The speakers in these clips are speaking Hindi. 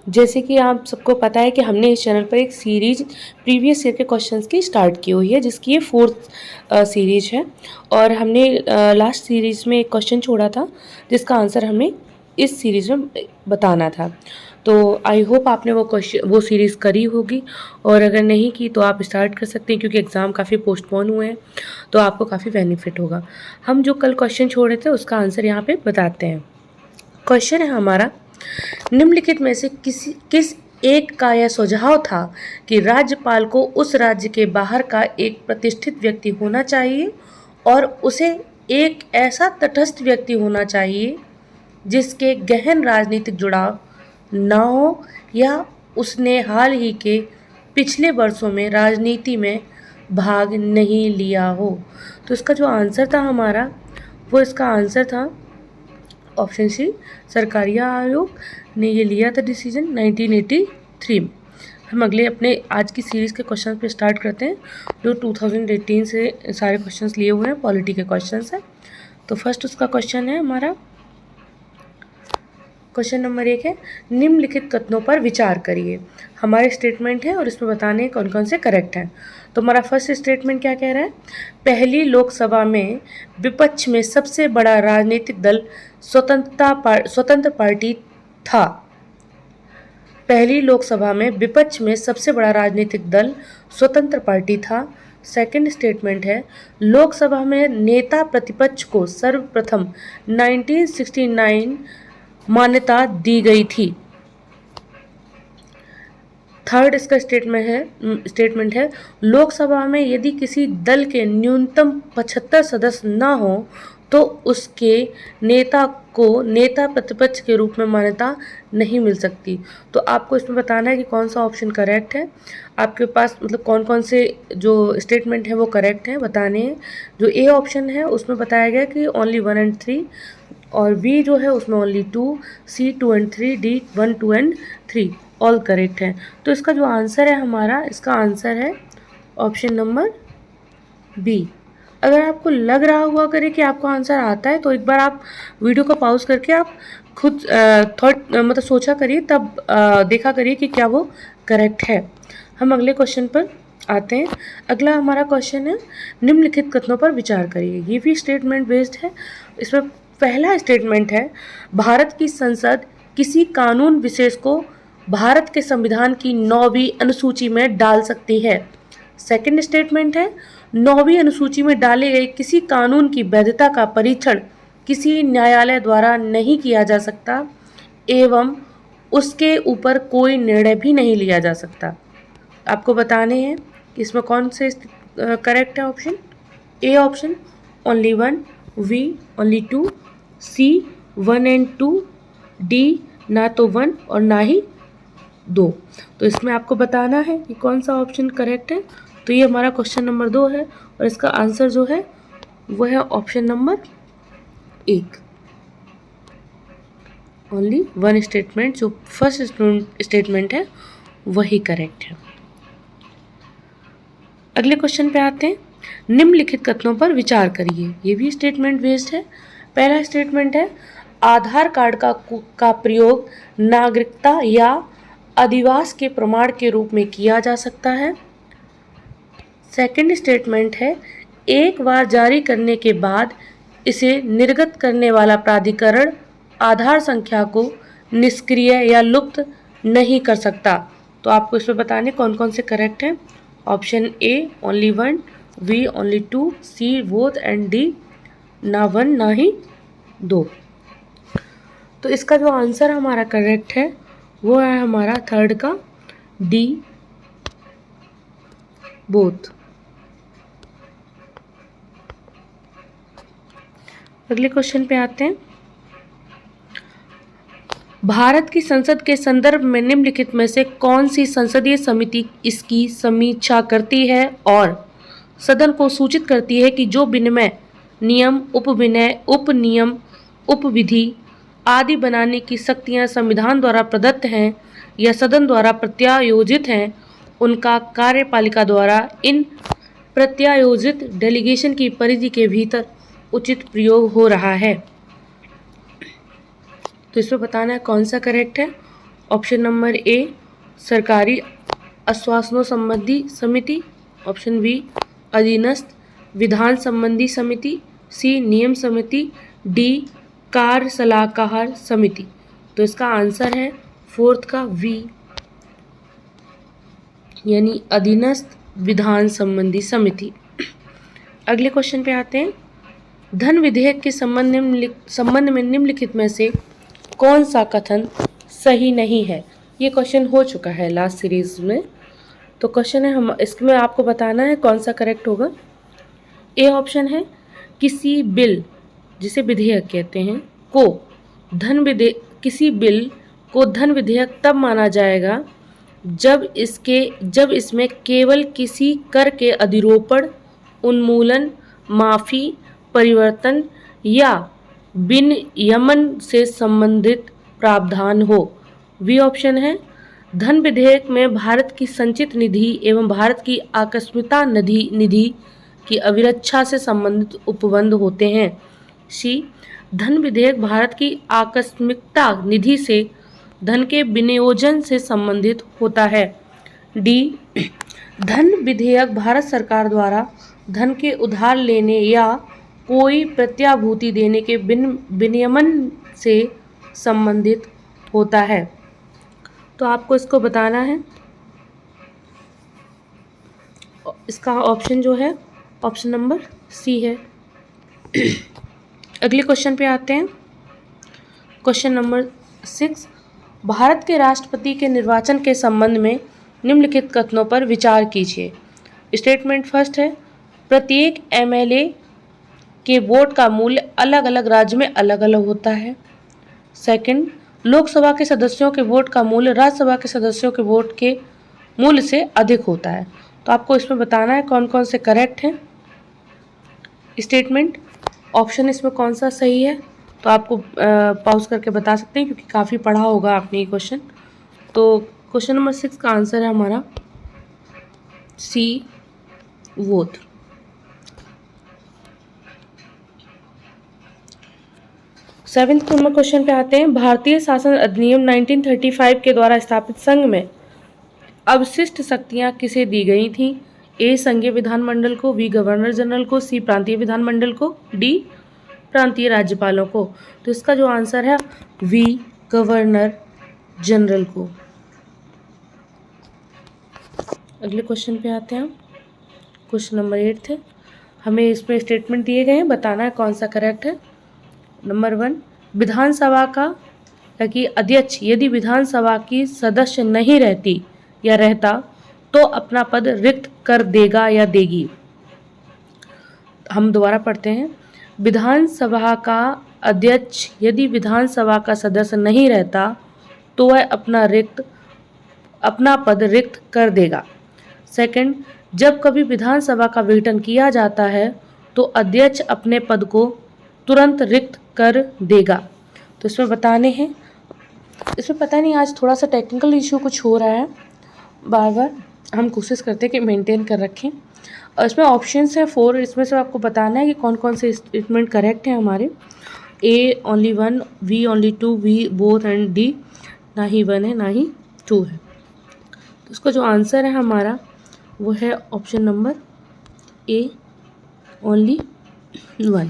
जैसे कि आप सबको पता है कि हमने इस चैनल पर एक सीरीज प्रीवियस ईयर के क्वेश्चंस की स्टार्ट की हुई है, जिसकी ये 4th सीरीज है। और हमने लास्ट सीरीज में एक क्वेश्चन छोड़ा था जिसका आंसर हमें इस सीरीज में बताना था। तो आई होप आपने वो सीरीज़ करी होगी, और अगर नहीं की तो आप स्टार्ट कर सकते हैं, क्योंकि एग्ज़ाम काफ़ी पोस्टपोन हुए हैं तो आपको काफ़ी बेनिफिट होगा। हम जो कल क्वेश्चन छोड़े थे उसका आंसर यहाँ पे बताते हैं। क्वेश्चन है हमारा, निम्नलिखित में से किस एक का यह सुझाव था कि राज्यपाल को उस राज्य के बाहर का एक प्रतिष्ठित व्यक्ति होना चाहिए और उसे एक ऐसा तटस्थ व्यक्ति होना चाहिए जिसके गहन राजनीतिक जुड़ाव न हो या उसने हाल ही के पिछले वर्षों में राजनीति में भाग नहीं लिया हो। तो इसका जो आंसर था हमारा, वो इसका आंसर था ऑप्शन सी, सरकारिया आयोग ने ये लिया था डिसीजन 1983 में। हम अगले अपने आज की सीरीज़ के क्वेश्चन पे स्टार्ट करते हैं, जो 2018 से सारे क्वेश्चंस लिए हुए हैं, पॉलिटी के क्वेश्चंस हैं। तो फर्स्ट उसका क्वेश्चन है हमारा, क्वेश्चन नंबर 1 है, निम्नलिखित कथनों पर विचार करिए। हमारे स्टेटमेंट है और इसमें बताने कौन कौन से करेक्ट हैं। तो हमारा फर्स्ट स्टेटमेंट क्या कह रहा है, पहली लोकसभा में विपक्ष में सबसे बड़ा राजनीतिक दल स्वतंत्र पार्टी था। पहली लोकसभा में विपक्ष में सबसे बड़ा राजनीतिक दल स्वतंत्र पार्टी था। सेकंड स्टेटमेंट है, लोकसभा में नेता प्रतिपक्ष को सर्वप्रथम 1969 मान्यता दी गई थी। थर्ड इसका स्टेटमेंट है, लोकसभा में यदि किसी दल के न्यूनतम 75 सदस्य न हो तो उसके नेता को नेता प्रतिपक्ष के रूप में मान्यता नहीं मिल सकती। तो आपको इसमें बताना है कि कौन सा ऑप्शन करेक्ट है। आपके पास मतलब कौन कौन से जो स्टेटमेंट है वो करेक्ट है बताने हैं। जो ए ऑप्शन है उसमें बताया गया कि ओनली 1 and 3, और बी जो है उसमें only 2, C 2 and 3, D 1, 2 and 3 all correct है। तो इसका जो आंसर है हमारा, इसका आंसर है ऑप्शन नंबर बी। अगर आपको लग रहा हुआ करे कि आपको आंसर आता है तो एक बार आप वीडियो को पॉज करके आप खुद मतलब सोचा करिए, तब देखा करिए कि क्या वो करेक्ट है। हम अगले क्वेश्चन पर आते हैं। अगला हमारा क्वेश्चन है, निम्नलिखित कथनों पर विचार करिए। ये भी स्टेटमेंट बेस्ड है। इसमें पहला स्टेटमेंट है, भारत की संसद किसी कानून विशेष को भारत के संविधान की 9वीं अनुसूची में डाल सकती है। सेकंड स्टेटमेंट है, 9वीं अनुसूची में डाले गए किसी कानून की वैधता का परीक्षण किसी न्यायालय द्वारा नहीं किया जा सकता एवं उसके ऊपर कोई निर्णय भी नहीं लिया जा सकता। आपको बताने हैं कि इसमें कौन से करेक्ट है option. A option only 1, B only 2, C 1 and 2, D ना तो 1 और ना ही 2। तो इसमें आपको बताना है कि कौन सा ऑप्शन करेक्ट है। तो ये हमारा क्वेश्चन नंबर 2 है और इसका आंसर जो है वो है ऑप्शन नंबर 1। ओनली 1 स्टेटमेंट, जो फर्स्ट स्टेटमेंट है वही करेक्ट है। अगले क्वेश्चन पे आते हैं, निम्नलिखित कथनों पर विचार करिए। ये भी स्टेटमेंट बेस्ड है। पहला स्टेटमेंट है, आधार कार्ड का प्रयोग नागरिकता या अधिवास के प्रमाण के रूप में किया जा सकता है। सेकंड स्टेटमेंट है, एक बार जारी करने के बाद इसे निर्गत करने वाला प्राधिकरण आधार संख्या को निष्क्रिय या लुप्त नहीं कर सकता। तो आपको इसमें बताने कौन कौन से करेक्ट हैं। Option A only 1, B only 2, C both and D ना 1 ना ही 2। तो इसका जो आंसर हमारा करेक्ट है वो है हमारा थर्ड का डी बोथ। अगले क्वेश्चन पे आते हैं, भारत की संसद के संदर्भ में निम्नलिखित में से कौन सी संसदीय समिति इसकी समीक्षा करती है और सदन को सूचित करती है कि जो विनिमय नियम, उपविनय, उपनियम, उपविधि आदि बनाने की शक्तियां संविधान द्वारा प्रदत्त हैं या सदन द्वारा प्रत्यायोजित हैं, उनका कार्यपालिका द्वारा इन प्रत्यायोजित डेलीगेशन की परिधि के भीतर उचित प्रयोग हो रहा है। तो इसमें बताना है कौन सा करेक्ट है। ऑप्शन नंबर ए सरकारी आश्वासनों संबंधी समिति, ऑप्शन बी अधीनस्थ विधान संबंधी समिति, सी नियम समिति, डी कार्य सलाहकार समिति। तो इसका आंसर है फोर्थ का वी, यानी अधीनस्थ विधान संबंधी समिति। अगले क्वेश्चन पे आते हैं। धन विधेयक के संबंध में निम्नलिखित में से कौन सा कथन सही नहीं है? ये क्वेश्चन हो चुका है लास्ट सीरीज में। तो क्वेश्चन है हम इसमें आपको बताना है कौन सा करेक्ट होगा। ए ऑप्शन है किसी बिल जिसे विधेयक कहते हैं को किसी बिल को धन विधेयक तब माना जाएगा जब इसमें केवल किसी कर के अधिरोपण, उन्मूलन, माफी, परिवर्तन या विनियमन से संबंधित प्रावधान हो। बी ऑप्शन है धन विधेयक में भारत की संचित निधि एवं भारत की आकस्मिकता निधि की अविरक्षा से संबंधित उपबंध होते हैं। सी धन विधेयक भारत की आकस्मिकता निधि से धन के विनियोजन से संबंधित होता है। डी धन विधेयक भारत सरकार द्वारा धन के उधार लेने या कोई प्रत्याभूति देने के विनियमन से संबंधित होता है। तो आपको इसको बताना है। इसका ऑप्शन जो है ऑप्शन नंबर सी है। अगले क्वेश्चन पे आते हैं। क्वेश्चन नंबर 6, भारत के राष्ट्रपति के निर्वाचन के संबंध में निम्नलिखित कथनों पर विचार कीजिए। स्टेटमेंट फर्स्ट है प्रत्येक एमएलए के वोट का मूल्य अलग अलग राज्य में अलग अलग होता है। सेकंड, लोकसभा के सदस्यों के वोट का मूल्य राज्यसभा के सदस्यों के वोट के मूल्य से अधिक होता है। तो आपको इसमें बताना है कौन कौन से करेक्ट हैं। स्टेटमेंट ऑप्शन इसमें कौन सा सही है, तो आपको पॉज करके बता सकते हैं क्योंकि काफ़ी पढ़ा होगा आपने ये क्वेश्चन। तो क्वेश्चन नंबर 6 का आंसर है हमारा सी वोट। सेवेंथ नंबर क्वेश्चन पे आते हैं। भारतीय शासन अधिनियम 1935 के द्वारा स्थापित संघ में अवशिष्ट शक्तियां किसे दी गई थी? ए संघीय विधानमंडल को, बी गवर्नर जनरल को, सी प्रांतीय विधानमंडल को, डी प्रांतीय राज्यपालों को। तो इसका जो आंसर है वी गवर्नर जनरल को। अगले क्वेश्चन पे आते हैं। क्वेश्चन नंबर 8 है। हमें इसमें स्टेटमेंट दिए गए हैं, बताना है कौन सा करेक्ट है। नंबर 1, विधानसभा का कि अध्यक्ष यदि विधानसभा की सदस्य नहीं रहती या रहता तो अपना पद रिक्त कर देगा या देगी। हम दोबारा पढ़ते हैं। विधानसभा का अध्यक्ष यदि विधानसभा का सदस्य नहीं रहता तो वह अपना पद रिक्त कर देगा। सेकंड, जब कभी विधानसभा का विघटन किया जाता है तो अध्यक्ष अपने पद को तुरंत रिक्त कर देगा। तो इसमें बताने हैं। इसमें पता नहीं आज थोड़ा सा टेक्निकल इशू कुछ हो रहा है, बार बार हम कोशिश करते हैं कि मेंटेन कर रखें। और इसमें ऑप्शंस है 4, इसमें से आपको बताना है कि कौन कौन से स्टेटमेंट करेक्ट है हमारे। A only 1, B only 2, B both and D ना ही 1 है ना ही 2 है। तो इसका जो आंसर है हमारा वो है ऑप्शन नंबर ए ओनली 1।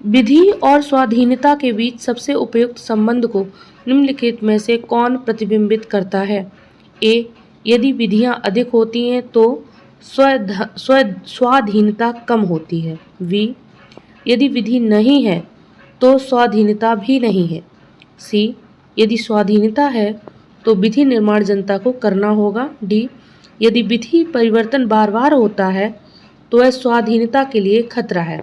विधि और स्वाधीनता के बीच सबसे उपयुक्त संबंध को निम्नलिखित में से कौन प्रतिबिंबित करता है? ए यदि विधियां अधिक होती हैं तो स्वाधीनता कम होती है। बी यदि विधि नहीं है तो स्वाधीनता भी नहीं है। सी यदि स्वाधीनता है तो विधि निर्माण जनता को करना होगा। डी यदि विधि परिवर्तन बार बार होता है तो वह स्वाधीनता के लिए खतरा है।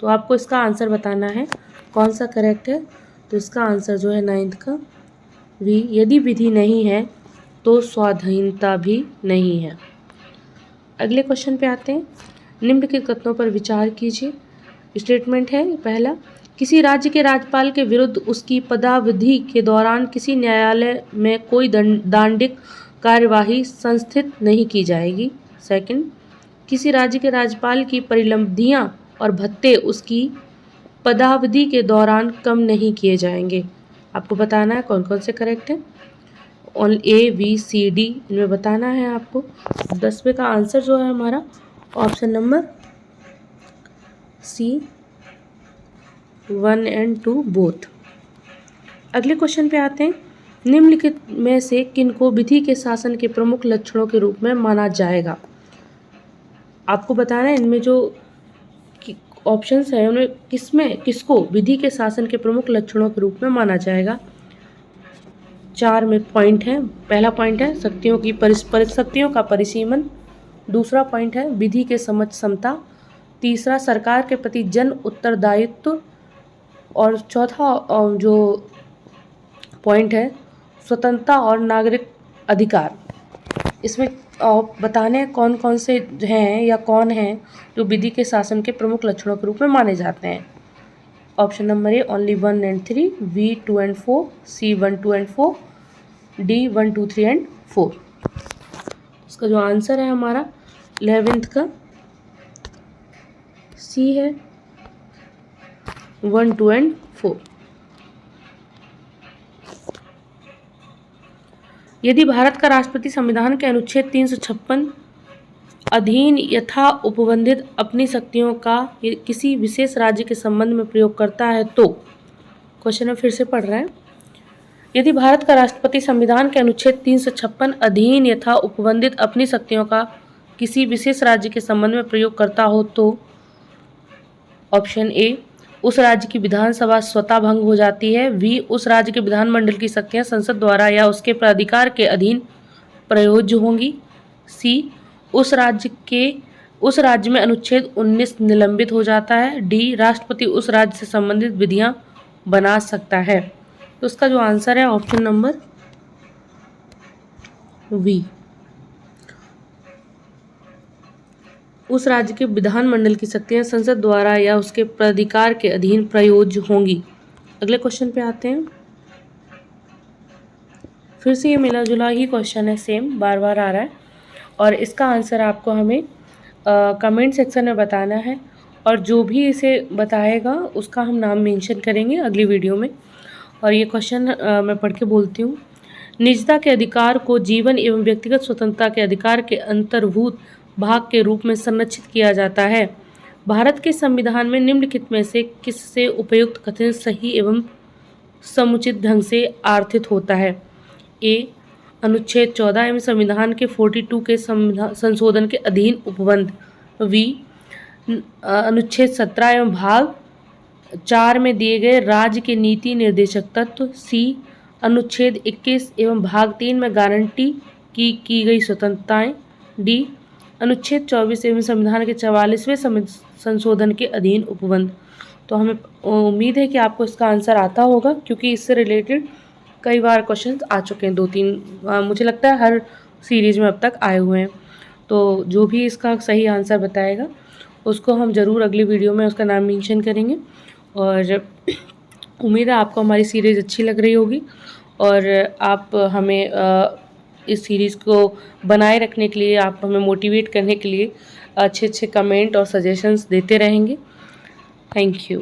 तो आपको इसका आंसर बताना है कौन सा करेक्ट है। तो इसका आंसर जो है 9th का वी, यदि विधि नहीं है तो स्वाधीनता भी नहीं है। अगले क्वेश्चन पे आते हैं। निम्नलिखित कथनों पर विचार कीजिए। स्टेटमेंट है पहला, किसी राज्य के राज्यपाल के विरुद्ध उसकी पदावधि के दौरान किसी न्यायालय में कोई दंडात्मक कार्यवाही संस्थित नहीं की जाएगी। सेकंड, किसी राज्य के राज्यपाल की परिलब्धियां और भत्ते उसकी पदावधि के दौरान कम नहीं किए जाएंगे। आपको बताना है कौन कौन से करेक्ट है। A, B, C, D इनमें बताना है आपको। 10वें का आंसर जो है हमारा option number C, 1 and 2 both. अगले क्वेश्चन पे आते हैं। निम्नलिखित में से किनको विधि के शासन के प्रमुख लक्षणों के रूप में माना जाएगा। आपको बताना है इनमें जो ऑप्शंस है उनमें किसको विधि के शासन के प्रमुख लक्षणों के रूप में माना जाएगा। 4 में पॉइंट है। पहला पॉइंट है शक्तियों की शक्तियों का परिसीमन। दूसरा पॉइंट है विधि के समझ क्षमता। तीसरा सरकार के प्रति जन उत्तरदायित्व। और चौथा जो पॉइंट है स्वतंत्रता और नागरिक अधिकार। इसमें बताने कौन कौन से हैं या कौन हैं जो विधि के शासन के प्रमुख लक्षणों के रूप में माने जाते हैं। Option number A only 1 and 3, B 2 and 4, C 1, 2 and 4, D 1, 2, 3 and 4। इसका जो आंसर है हमारा 11th का C है 1, 2 and 4। यदि भारत का राष्ट्रपति संविधान के अनुच्छेद 356 अधीन यथा उपबंधित अपनी शक्तियों का किसी विशेष राज्य के संबंध में प्रयोग करता है तो, क्वेश्चन में फिर से पढ़ रहे हैं। यदि भारत का राष्ट्रपति संविधान के अनुच्छेद 356 अधीन यथा उपबंधित अपनी शक्तियों का किसी विशेष राज्य के संबंध में प्रयोग करता हो तो ऑप्शन ए उस राज्य की विधानसभा स्वतः भंग हो जाती है। बी उस राज्य के विधानमंडल की शक्तियां संसद द्वारा या उसके प्राधिकार के अधीन प्रयोज्य होंगी। सी उस राज्य में अनुच्छेद 19 निलंबित हो जाता है। डी राष्ट्रपति उस राज्य से संबंधित विधियां बना सकता है। तो उसका जो आंसर है ऑप्शन नंबर बी, उस राज्य के विधानमंडल की शक्तियां संसद द्वारा या उसके प्राधिकार के अधीन प्रयोज्य होंगी। अगले क्वेश्चन पे आते हैं। फिर से ये मिला जुला ही क्वेश्चन है, सेम बार बार आ रहा है और इसका आंसर आपको हमें कमेंट सेक्शन में बताना है और जो भी इसे बताएगा उसका हम नाम मेंशन करेंगे अगली वीडियो में। और ये क्वेश्चन मैं पढ़ के बोलती हूँ। निजता के अधिकार को जीवन एवं व्यक्तिगत स्वतंत्रता के अधिकार के अंतर्भूत भाग के रूप में संरक्षित किया जाता है। भारत के संविधान में निम्नलिखित में से किससे उपयुक्त कथन सही एवं समुचित ढंग से आर्थित होता है। ए अनुच्छेद 14 एवं संविधान के 42 के संशोधन के अधीन उपबंध। बी अनुच्छेद 17 एवं भाग 4 में दिए गए राज्य के नीति निर्देशक तत्व। सी अनुच्छेद 21 एवं भाग 3 में गारंटी की गई स्वतंत्रताएं। डी अनुच्छेद 24 एवं संविधान के 44वें संशोधन के अधीन उपबंध। तो हमें उम्मीद है कि आपको इसका आंसर आता होगा क्योंकि इससे रिलेटेड कई बार क्वेश्चंस आ चुके हैं, 2-3 मुझे लगता है हर सीरीज में अब तक आए हुए हैं। तो जो भी इसका सही आंसर बताएगा उसको हम ज़रूर अगली वीडियो में उसका नाम मेंशन करेंगे। और उम्मीद है आपको हमारी सीरीज़ अच्छी लग रही होगी और आप हमें इस सीरीज़ को बनाए रखने के लिए, आप हमें मोटिवेट करने के लिए अच्छे अच्छे कमेंट और सजेशंस देते रहेंगे। Thank you.